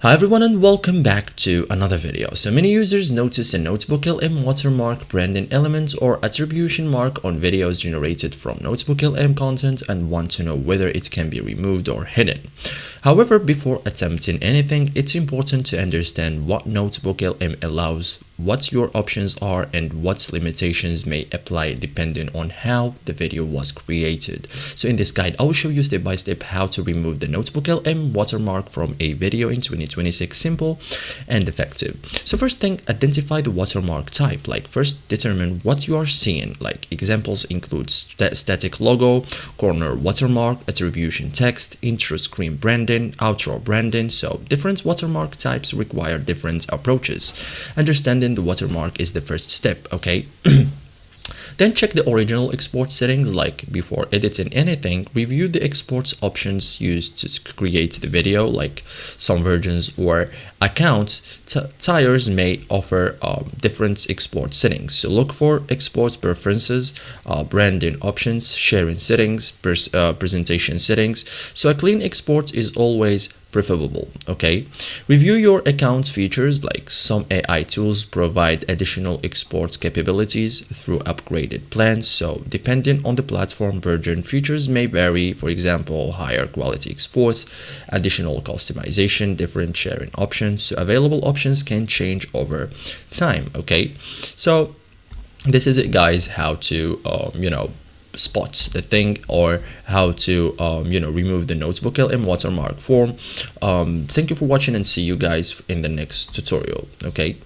Hi everyone and welcome back to another video. So many users notice a NotebookLM watermark branding element or attribution mark on videos generated from NotebookLM content and want to know whether it can be removed or hidden. However, before attempting anything, it's important to understand what NotebookLM allows, what your options are, and what limitations may apply depending on how the video was created. So in this guide, I will show you step by step how to remove the NotebookLM watermark from a video in 2026, simple and effective. So first thing, identify the watermark type. Like first determine what you are seeing. Like examples include static logo, corner watermark, attribution text, intro screen branding, outro branding. So different watermark types require different approaches. Understanding the watermark is the first step, okay? Then check the original export settings. Like before editing anything, review the export options used to create the video. Like some versions or accounts tiers may offer different export settings. So look for export preferences, branding options, sharing settings, presentation settings. So a clean export is always preferable, okay? Review your account features. Like some AI tools provide additional export capabilities through upgraded plans. So depending on the platform version, features may vary. For example, higher quality exports, additional customization, different sharing options. So available options can change over time, okay? So this is it, guys, how to spot the thing, or how to remove the NotebookLM watermark form. Thank you for watching and see you guys in the next tutorial, okay?